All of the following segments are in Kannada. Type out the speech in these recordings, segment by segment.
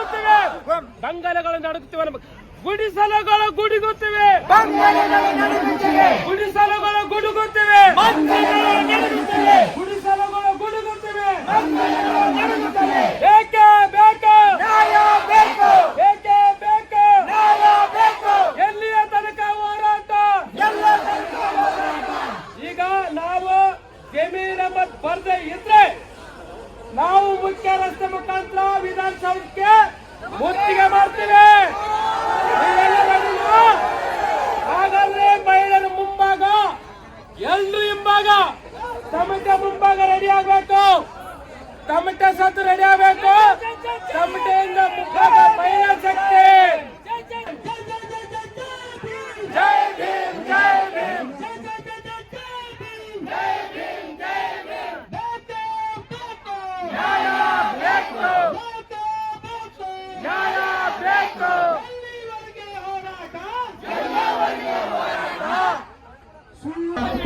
ಗುಡುಗುತ್ತಿವೆ, ಬಂಗಲೆಗಳು ನಡುಗುತ್ತಿವೆ, ಗುಡಿಸಲುಗಳು ಗುಡುಗುತ್ತಿವೆ, ಗುಡಿಸಲುಗಳು ಗುಡುಗುತ್ತಿವೆ, ಗುಡಿಸಲುಗಳು ಗುಡುಗುತ್ತಿವೆ. ಬೇಕೇ ಬೇಕು, ಬೇಕೇ ಬೇಕು, ಎಲ್ಲಿಯ ತನಕ ಹೋರಾಟ? ಈಗ ನಾವು ಜಮೀನ್ ಎಂಬತ್ ಬರ್ದೇ ಇದ್ರೆ ನಾವು ಮುಖ್ಯ ರಸ್ತೆ ಮುಖಾಂತರ ವಿಧಾನಸೌಧಕ್ಕೆ ಮುತ್ತಿಗೆ ಮಾಡ್ತೀವಿ. ಹಾಗಾದ್ರೆ ಮಹಿಳೆಯರ ಮುಂಭಾಗ, ಎಲ್ರು ಹಿಂಭಾಗ, ತಮಟೆ ಮುಂಭಾಗ ರೆಡಿ ಆಗ್ಬೇಕು, ತಮಟೆ ಸತ್ತು ರೆಡಿ ಆಗ್ಬೇಕು. ತಮಟೆಯಿಂದ ಮುಂಭಾಗ ಮಹಿಳಾ ಶಕ್ತಿ. ಜೈ ಭೀಮ್, ಜೈ ಭೀಮ್,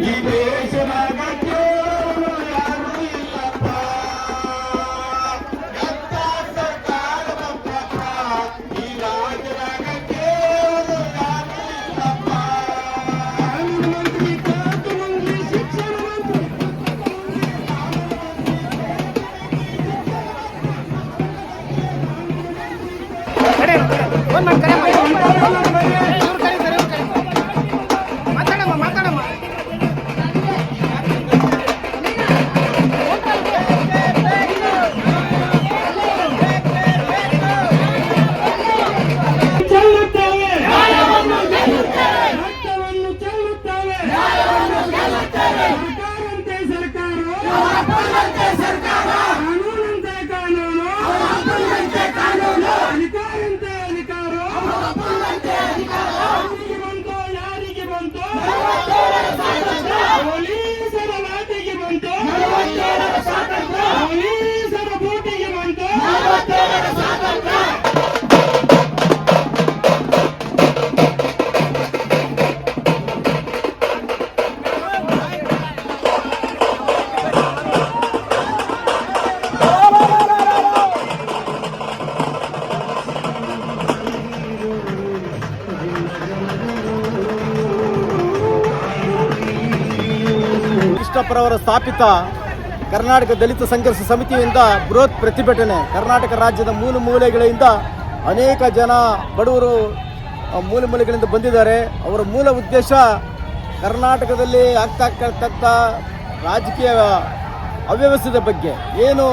ಈ ದೇಶದಾಗ ಕೇವಲ ಯಾರು ಇಲ್ಲಪ್ಪ, ಎಂತ ಸರ್ಕಾರದ ಪಕ್ಕ ಈ ರಾಜ್ಯದಾಗ ಕೇವಲ ಯಾರು ಇಲ್ಲಪ್ಪ. ಮಂತ್ರಿ, ಕಾನೂನು ಮಂತ್ರಿ, ಶಿಕ್ಷಣ ಮಂತ್ರಿ, ಪೊಲೀಸರ ಲಾಠಿಗೆ ಬಂತು, ಪೊಲೀಸರ ಬೂಟಿಗೆ ಬಂತು. ಕೃಷ್ಣಪ್ಪರವರ ಸ್ಥಾಪಿತ ಕರ್ನಾಟಕ ದಲಿತ ಸಂಘರ್ಷ ಸಮಿತಿಯಿಂದ ಬೃಹತ್ ಪ್ರತಿಭಟನೆ. ಕರ್ನಾಟಕ ರಾಜ್ಯದ ಮೂಲೆ ಮೂಲೆಗಳಿಂದ ಅನೇಕ ಜನ ಬಡವರು ಮೂಲೆ ಮೂಲೆಗಳಿಂದ ಬಂದಿದ್ದಾರೆ. ಅವರ ಮೂಲ ಉದ್ದೇಶ ಕರ್ನಾಟಕದಲ್ಲಿ ಆಗ್ತಕ್ಕಂಥ ರಾಜಕೀಯ ಅವ್ಯವಸ್ಥೆಯ ಬಗ್ಗೆ, ಏನು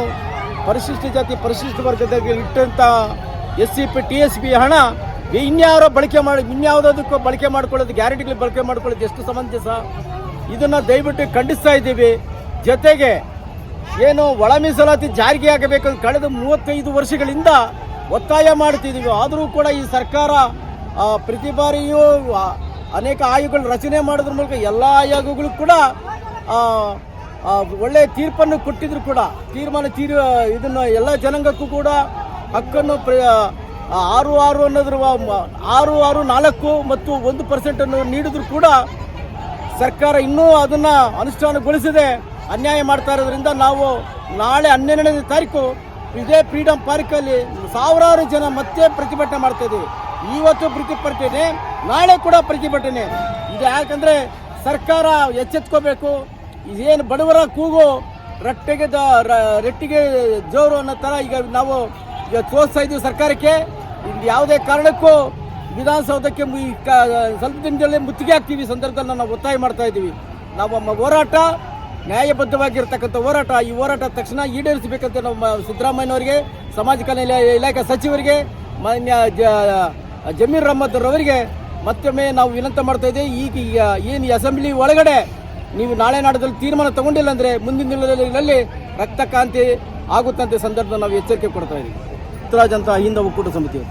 ಪರಿಶಿಷ್ಟ ಜಾತಿ ಪರಿಶಿಷ್ಟ ವರ್ಗದಲ್ಲಿ ಇಟ್ಟಂಥ SCP TSP ಹಣ ಇನ್ಯಾವುದಕ್ಕೂ ಬಳಕೆ ಮಾಡ್ಕೊಳ್ಳೋದು, ಗ್ಯಾರಂಟಿಗಳು ಬಳಕೆ ಮಾಡ್ಕೊಳ್ಳೋದು ಎಷ್ಟು ಸಮಂಜಸ? ಇದನ್ನು ದಯವಿಟ್ಟು ಖಂಡಿಸ್ತಾ ಇದ್ದೀವಿ. ಜೊತೆಗೆ ಏನು ಒಳ ಮೀಸಲಾತಿ ಜಾರಿಗೆ ಆಗಬೇಕು ಕಳೆದ 35 ವರ್ಷಗಳಿಂದ ಒತ್ತಾಯ ಮಾಡ್ತಿದ್ದೀವಿ. ಆದರೂ ಕೂಡ ಈ ಸರ್ಕಾರ ಪ್ರತಿ ಬಾರಿಯೂ ಅನೇಕ ಆಯೋಗಗಳು ರಚನೆ ಮಾಡೋದ್ರ ಮೂಲಕ ಎಲ್ಲ ಆಯೋಗಗಳು ಕೂಡ ಒಳ್ಳೆಯ ತೀರ್ಪನ್ನು ಕೊಟ್ಟಿದ್ರು ಕೂಡ ಇದನ್ನು ಎಲ್ಲ ಜನಾಂಗಕ್ಕೂ ಕೂಡ ಹಕ್ಕನ್ನು 6-6 ಅನ್ನೋದ್ರ 6-6-4 ಮತ್ತು 1% ಅನ್ನು ನೀಡಿದ್ರು ಕೂಡ ಸರ್ಕಾರ ಇನ್ನೂ ಅದನ್ನು ಅನುಷ್ಠಾನಗೊಳಿಸದೆ ಅನ್ಯಾಯ ಮಾಡ್ತಾ ಇರೋದ್ರಿಂದ ನಾವು ನಾಳೆ 12ನೇ ತಾರೀಕು ಇದೇ ಫ್ರೀಡಮ್ ಪಾರ್ಕಲ್ಲಿ ಸಾವಿರಾರು ಜನ ಮತ್ತೆ ಪ್ರತಿಭಟನೆ ಮಾಡ್ತಾ ಇದ್ದೀವಿ. ಇವತ್ತು ಪ್ರತಿಭಟನೆ, ನಾಳೆ ಕೂಡ ಪ್ರತಿಭಟನೆ. ಇದು ಯಾಕಂದರೆ ಸರ್ಕಾರ ಎಚ್ಚೆತ್ಕೋಬೇಕು. ಇದೇನು ಬಡವರ ಕೂಗು ರಟ್ಟಿಗೆ ಜೋರು ಅನ್ನೋ ಥರ ನಾವು ತೋರಿಸ್ತಾ ಇದ್ದೀವಿ ಸರ್ಕಾರಕ್ಕೆ. ಯಾವುದೇ ಕಾರಣಕ್ಕೂ ವಿಧಾನಸೌಧಕ್ಕೆ ಸ್ವಲ್ಪ ದಿನದಲ್ಲೇ ಮುತ್ತಿಗೆ ಹಾಕ್ತೀವಿ ಸಂದರ್ಭದಲ್ಲಿ ನಾವು ಒತ್ತಾಯ ಮಾಡ್ತಾ ಇದ್ದೀವಿ. ನಮ್ಮ ಹೋರಾಟ ನ್ಯಾಯಬದ್ಧವಾಗಿರ್ತಕ್ಕಂಥ ಹೋರಾಟ. ಈ ಹೋರಾಟ ತಕ್ಷಣ ಈಡೇರಿಸಬೇಕಂತ ನಮ್ಮ ಸಿದ್ದರಾಮಯ್ಯನವರಿಗೆ, ಸಮಾಜ ಕಲ್ಯಾಣ ಇಲಾಖೆ ಸಚಿವರಿಗೆ, ಮಾನ್ಯ ಜಮೀರ್ ಅಹ್ಮದ್ ಅವರಿಗೆ ಮತ್ತೊಮ್ಮೆ ನಾವು ವಿನಂತಿ ಮಾಡ್ತಾ ಇದ್ದೀವಿ. ಈಗ ಏನು ಅಸೆಂಬ್ಲಿ ಒಳಗಡೆ ನೀವು ನಾಳೆ ನಾಡದಲ್ಲಿ ತೀರ್ಮಾನ ತಗೊಂಡಿಲ್ಲ ಅಂದರೆ ಮುಂದಿನ ದಿನಗಳಲ್ಲಿ ರಕ್ತಕ್ರಾಂತಿ ಆಗುತ್ತಂತೆ ಸಂದರ್ಭದಲ್ಲಿ ನಾವು ಎಚ್ಚರಿಕೆ ಕೊಡ್ತಾ ಇದ್ದೀವಿ. ಉತ್ತರಾಜ್ ಅಂತ ಹಿಂದ ಒಕ್ಕೂಟ ಸಮಿತಿ.